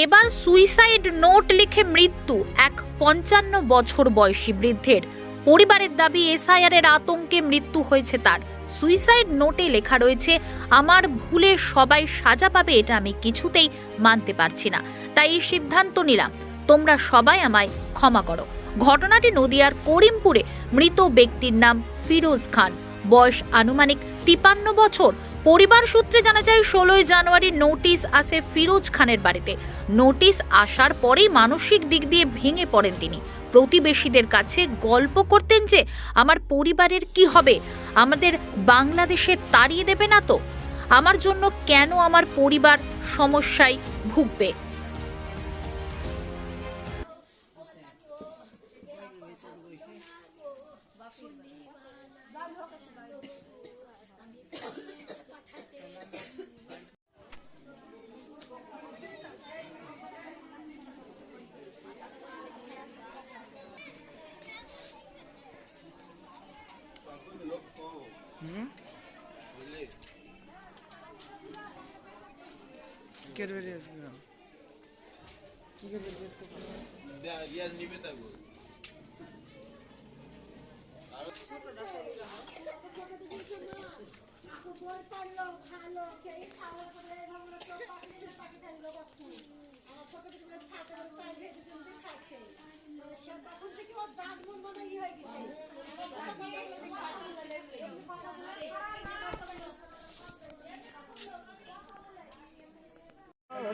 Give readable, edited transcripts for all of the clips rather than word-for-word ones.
এবার suicide note লিখে মৃত্যু এক ৫৫ বছর বয়সী বৃদ্ধের। পরিবারের দাবি এসআইআর এর আতঙ্কে মৃত্যু হয়েছে তার। সুইসাইড নোটে লেখা রয়েছে, আমার ভুলে সবাই সাজা পাবে, এটা আমি কিছুতেই মানতে পারছি না, তাই এই সিদ্ধান্ত নিলাম, তোমরা সবাই আমায় ক্ষমা করো। ঘটনাটি নদিয়ার করিমপুরে। মৃত ব্যক্তির নাম ফিরোজ খান, বয়স আনুমানিক ৫৩ বছর। পরিবার সূত্রে জানা যায় ১৬ জানুয়ারি নোটিশ আসে ফিরোজ খানের বাড়িতে। নোটিশ আসার পরেই মানসিক দিক দিয়ে ভেঙে পড়েন তিনি। প্রতিবেশীদের কাছে গল্প করতেন যে আমার পরিবারের কি হবে, আমাদের বাংলাদেশে তাড়িয়ে দেবে না তো, আমার জন্য কেন আমার পরিবার সমস্যায় ভুগবে।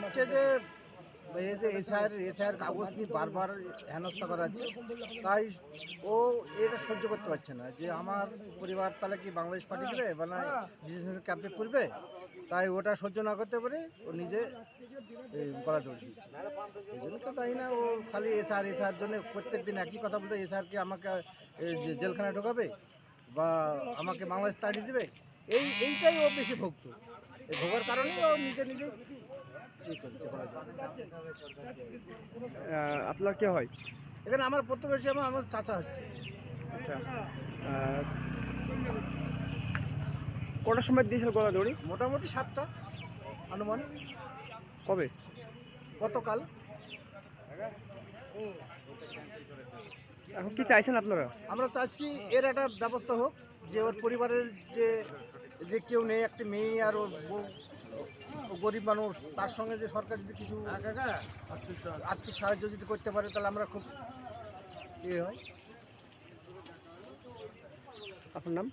হচ্ছে যে এই যে এসআইআর কাগজ নিয়ে বারবার হেনস্থা করা হচ্ছে, তাই ও এটা সহ্য করতে পারছে না যে আমার পরিবার তাহলে কি বাংলাদেশ পাঠিয়ে দেবে বা না ডিটেনশন ক্যাম্পে করবে। তাই ওটা সহ্য না করতে পারে ও নিজে গলা দৌড় দিচ্ছে। এই জন্য তো তাই না, ও খালি এসআইআর জন্য প্রত্যেক দিন একই কথা বলতে, এসআইআর কি আমাকে জেলখানায় ঢোকাবে বা আমাকে বাংলাদেশ তাড়িয়ে দেবে, এইটাই ও বেশি ভুগত। এই ভোগার কারণেই ও নিজে আপনার কে হয় এখানে? আমার প্রতিবেশী, আমার চাচা হচ্ছে। আচ্ছা, কটার সময় দিয়েছিল গলা দড়ি? মোটামুটি 7টা আনুমানিক। কবে? গতকাল। এখন কি চাইছেন আপনারা? আমরা চাচ্ছি এর একটা ব্যবস্থা হোক, যে ওর পরিবারের যে কেউ নেই, একটা মেয়ে আর ওর বউ, গরিব মানুষ, তার সঙ্গে যে সরকার যদি কিছু আর্থিক সাহায্য যদি করতে পারে তাহলে আমরা খুব হয়। আপনার নাম?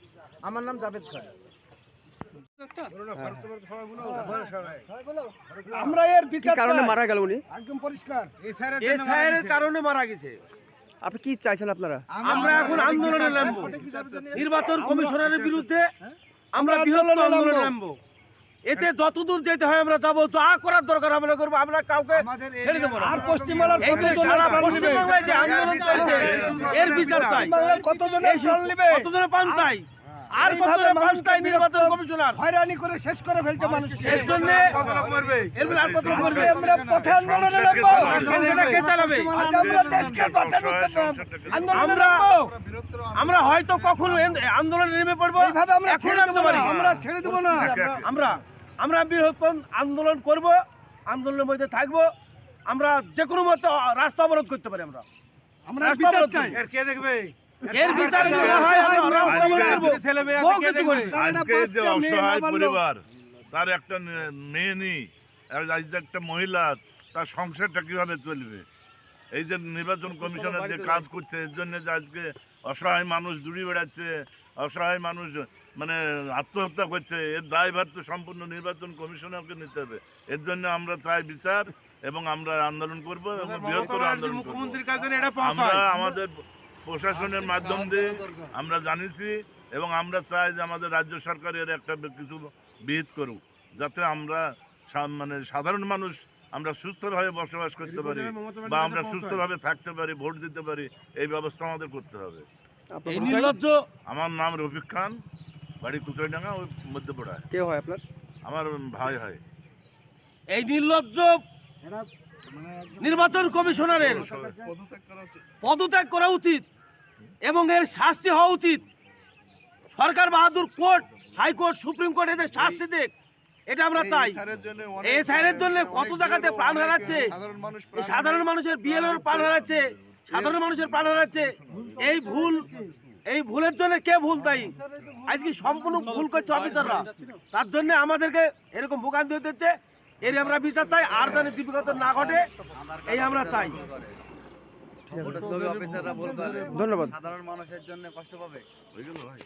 আমার নাম জাভেদ খান। আমরা এর বিচার কারণে মারা গেল উনি? একদম পরিষ্কার এসআইআর এর কারণে মারা গেছে। আপনি কি চাইছেন আপনারা? আমরা এখন আন্দোলনে নামবো, নির্বাচন কমিশনারের বিরুদ্ধে আমরা বৃহত্তর আন্দোলনে নামবো। এতে যতদূর যেতে হয় আমরা যাবো, যা করার দরকার আমরা করবো, আমরা কাউকে ছেড়ে দেবো না। আর পশ্চিমবাংলার সারা পশ্চিমবাংলায় যে আন্দোলন চলছে এর বিচার চাই, কতজনে পান চাই, আর কতজনে পান চাই নির্বাচন কমিশনার হয়রানি করে শেষ করে ফেলছে মানুষ। এর জন্য আর কত মরবে? আমরা পথে আন্দোলনে নামবো, কে চালাবে? আমরা দেশকে বাঁচানোর আন্দোলনে নামবো। আমরা হয়তো কখনো আন্দোলনে নেমে পড়বো, এইভাবে আমরা এখন ছেড়ে দেবো না, আমরা ছেড়ে দেবো না। আমরা বৃহত্তম আন্দোলন করব, আন্দোলনের মধ্যে থাকবো। আমরা যে কোনো মতে রাস্তা অবরোধ করতে পারি। আমরা বিচার চাই। কে দেখবে? এর বিচার যদি না হয় আমরা রাস্তা অবরোধ করব। আজকে যে অসহায় পরিবার, তার একটা মেয়ে নেই, একটা মহিলা, তার সংসারটা কিভাবে চলবে? এই যে নির্বাচন কমিশনের যে কাজ করছে, এর জন্য যে আজকে অসহায় মানুষ দূরে বেড়াচ্ছে, অসহায় মানুষ মানে আত্মহত্যা করছে, এর দায়ভার তো সম্পূর্ণ নির্বাচন কমিশনারকে নিতে হবে। এর জন্য আমরা চাই বিচার, এবং আমরা আন্দোলন করব এবং বৃহত্তর আন্দোলন করব। আমরা আমাদের প্রশাসনের মাধ্যম দিয়ে আমরা জানিয়েছি, এবং আমরা চাই যে আমাদের রাজ্য সরকার এর একটা কিছু বিহিত করুক, যাতে আমরা মানে সাধারণ মানুষ আমরা সুস্থভাবে বসবাস করতে পারি বা আমরা সুস্থভাবে থাকতে পারি, ভোট দিতে পারি, এই ব্যবস্থা আমাদের করতে হবে। আমার নাম রফিক খান, বাড়ি কুচুয়াডাঙ্গা, ওই মধ্যপাড়ায়। কে হয় আপনার? আমার ভাই হয়। এই নির্লজ্জ নির্বাচন কমিশনারের পদত্যাগ করা উচিত এবং এর শাস্তি হওয়া উচিত। সরকার বাহাদুর কোর্ট, হাইকোর্ট, সুপ্রিম কোর্ট এদের শাস্তি দেখ। এটা আমরা চাই। এই স্যারের জন্য কত জায়গাতে প্রাণ হারাচ্ছে, এই সাধারণ মানুষের বিএলওর প্রাণ হারাচ্ছে, সাধারণ মানুষের প্রাণ হারাচ্ছে। এই ভুলের জন্য কে ভুল তাই আজকে সম্পূর্ণ ভুল করছে অফিসাররা, তার জন্য আমাদেরকে এরকম ভোগান্তি হতে হচ্ছে। এর আমরা বিচার চাই, আর যেন দীপিকা না ঘটে এই আমরা চাই। ধন্যবাদ। সাধারণ মানুষের জন্য কষ্ট পাবে। হয়ে গেল ভাই।